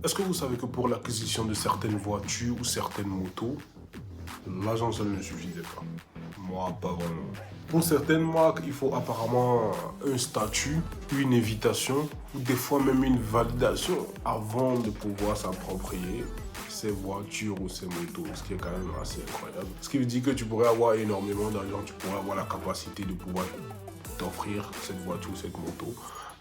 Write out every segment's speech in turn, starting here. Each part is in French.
Est-ce que vous savez que pour l'acquisition de certaines voitures ou certaines motos, l'argent seul ne suffisait pas? Moi, pas vraiment. Pour certaines marques, il faut apparemment un statut, une invitation, ou des fois même une validation avant de pouvoir s'approprier ces voitures ou ces motos, ce qui est quand même assez incroyable. Ce qui veut dire que tu pourrais avoir énormément d'argent, tu pourrais avoir la capacité de pouvoir t'offrir cette voiture ou cette moto,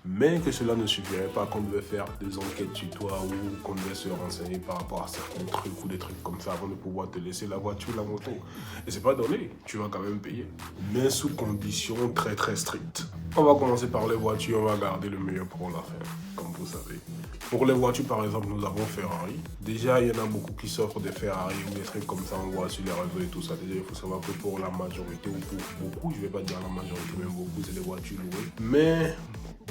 mais que cela ne suffirait pas, qu'on devait faire des enquêtes sur toi ou qu'on devait se renseigner par rapport à certains trucs ou des trucs comme ça avant de pouvoir te laisser la voiture, la moto. Et c'est pas donné, tu vas quand même payer, mais sous conditions très très strictes. On va commencer par les voitures, on va garder le meilleur pour la fin, comme vous savez. Pour les voitures, par exemple, nous avons Ferrari. Déjà, il y en a beaucoup qui s'offrent des Ferrari ou des trucs comme ça, on voit sur les réseaux et tout ça. Déjà, il faut savoir que pour la majorité, ou pour beaucoup, je vais pas dire la majorité, mais beaucoup, c'est des voitures louées. Mais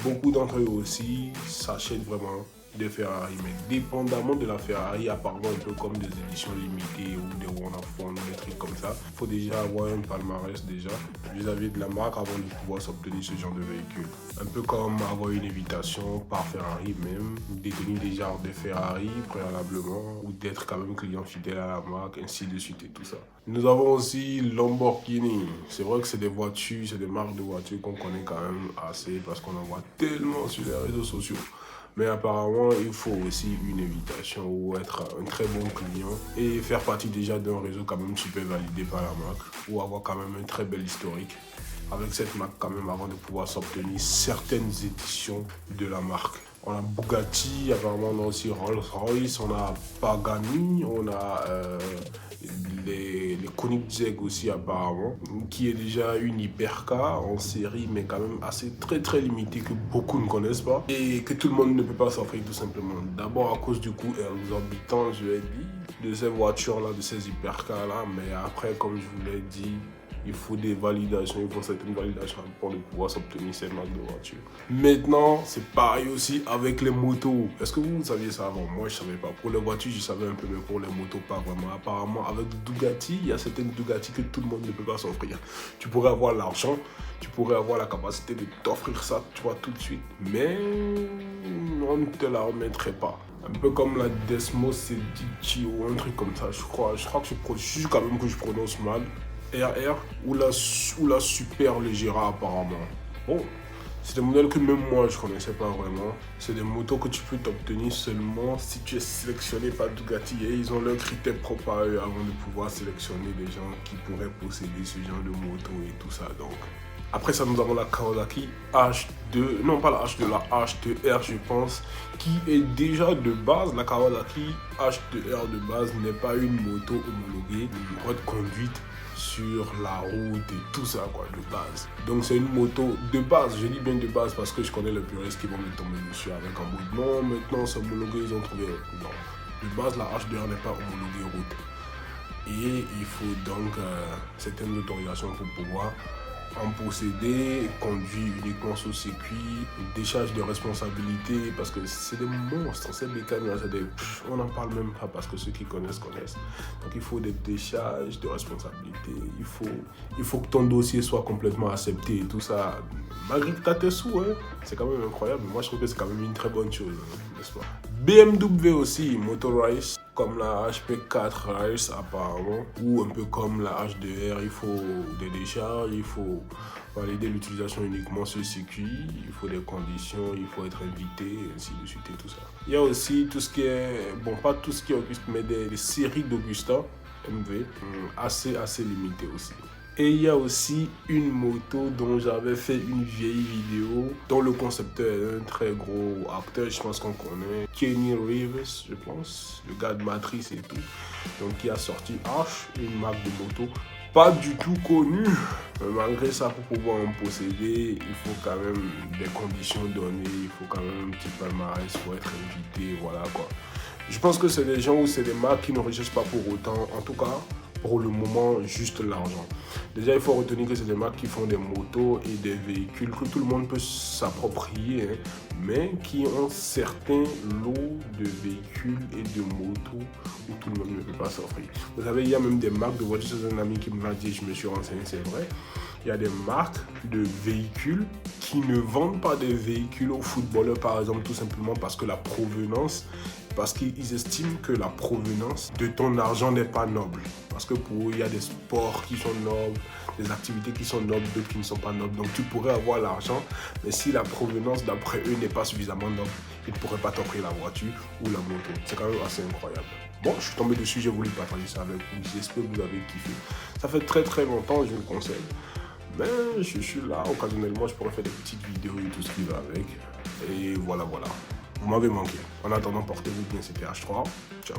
beaucoup d'entre eux aussi s'achètent vraiment des Ferrari, mais dépendamment de la Ferrari, apparemment un peu comme des éditions limitées ou des one of one, des trucs comme ça, il faut déjà avoir un palmarès déjà vis-à-vis de la marque avant de pouvoir s'obtenir ce genre de véhicule. Un peu comme avoir une invitation par Ferrari même, détenir déjà des Ferrari préalablement ou d'être quand même client fidèle à la marque, ainsi de suite et tout ça. Nous avons aussi Lamborghini. C'est vrai que c'est des voitures, c'est des marques de voitures qu'on connaît quand même assez parce qu'on en voit tellement sur les réseaux sociaux. Mais apparemment, il faut aussi une invitation ou être un très bon client et faire partie déjà d'un réseau quand même super validé par la marque ou avoir quand même un très bel historique avec cette marque quand même avant de pouvoir s'obtenir certaines éditions de la marque. On a Bugatti, apparemment on a aussi Rolls-Royce, on a Pagani, on a les Koenigsegg aussi apparemment, qui est déjà une hypercar en série mais quand même assez très très limitée que beaucoup ne connaissent pas et que tout le monde ne peut pas s'offrir tout simplement. D'abord à cause du coût exorbitant, je l'ai dit, de ces voitures là, de ces hypercars là, mais après comme je vous l'ai dit, il faut des validations, il faut certaines validations pour pouvoir s'obtenir ces marques de voitures. Maintenant, c'est pareil aussi avec les motos. Est-ce que vous saviez ça avant? Moi, je savais pas. Pour les voitures, je savais un peu, mais pour les motos, pas vraiment. Apparemment, avec Bugatti, il y a certaines Bugatti que tout le monde ne peut pas s'offrir. Tu pourrais avoir l'argent, tu pourrais avoir la capacité de t'offrir ça, tu vois, tout de suite. Mais on ne te la remettrait pas. Un peu comme la Desmo Sedici ou un truc comme ça, je crois. Je crois que je suis quand même que je prononce mal. RR ou la Super Leggera apparemment. Bon, c'est des modèles que même moi je connaissais pas vraiment. C'est des motos que tu peux t'obtenir seulement si tu es sélectionné par Bugatti et ils ont leurs critères propres à eux avant de pouvoir sélectionner des gens qui pourraient posséder ce genre de moto et tout ça. Donc après ça, nous avons la Kawasaki H2, non pas la H2, la H2R je pense, qui est déjà de base, la Kawasaki H2R de base n'est pas une moto homologuée, une droite conduite sur la route et tout ça quoi, de base. Donc c'est une moto de base, je dis bien de base parce que je connais les puristes qui vont me tomber dessus avec un bout de non, maintenant c'est homologué, ils ont trouvé, non. De base la H2R n'est pas homologuée route. Et il faut donc certaines autorisations pour pouvoir en posséder, conduire uniquement sous circuit, décharge de responsabilité, parce que c'est des monstres, ces bécanes, on n'en parle même pas parce que ceux qui connaissent, connaissent. Donc il faut des décharges de responsabilité, il faut que ton dossier soit complètement accepté et tout ça, malgré que tu as tes sous, hein, c'est quand même incroyable. Moi je trouve que c'est quand même une très bonne chose, n'est-ce pas? BMW aussi, motorized, comme la HP4 Race apparemment, ou un peu comme la H2R, il faut des décharges, il faut valider l'utilisation uniquement sur circuit, il faut des conditions, il faut être invité, ainsi de suite et tout ça. Il y a aussi tout ce qui est, bon pas tout ce qui est Augusta, mais des séries d'Augusta MV, assez limitées aussi. Et il y a aussi une moto dont j'avais fait une vieille vidéo, dont le concepteur est un très gros acteur, je pense qu'on connaît, Kenny Reeves, je pense, le gars de Matrice et tout. Donc qui a sorti H, une marque de moto, pas du tout connue. Mais malgré ça, pour pouvoir en posséder, il faut quand même des conditions données, il faut quand même un petit palmarès pour être invité, voilà quoi. Je pense que c'est des gens ou c'est des marques qui ne recherchent pas pour autant, en tout cas, pour le moment, juste l'argent. Déjà, il faut retenir que c'est des marques qui font des motos et des véhicules que tout le monde peut s'approprier, hein, mais qui ont certains lots de véhicules et de motos où tout le monde ne peut pas s'offrir. Vous savez, il y a même des marques de voitures, c'est un ami qui me l'a dit, je me suis renseigné, c'est vrai. Il y a des marques de véhicules qui ne vendent pas des véhicules aux footballeurs, par exemple, tout simplement parce que la provenance parce qu'ils estiment que la provenance de ton argent n'est pas noble. Parce que pour eux, il y a des sports qui sont nobles, des activités qui sont nobles, d'autres qui ne sont pas nobles. Donc tu pourrais avoir l'argent, mais si la provenance d'après eux n'est pas suffisamment noble, ils ne pourraient pas t'offrir la voiture ou la moto. C'est quand même assez incroyable. Bon, je suis tombé dessus, j'ai voulu partager ça avec vous. J'espère que vous avez kiffé. Ça fait très très longtemps, je vous le conseille. Mais je suis là, occasionnellement, je pourrais faire des petites vidéos et tout ce qui va avec. Et voilà. Vous m'avez manqué. En attendant, portez-vous bien, c'était H3. Ciao.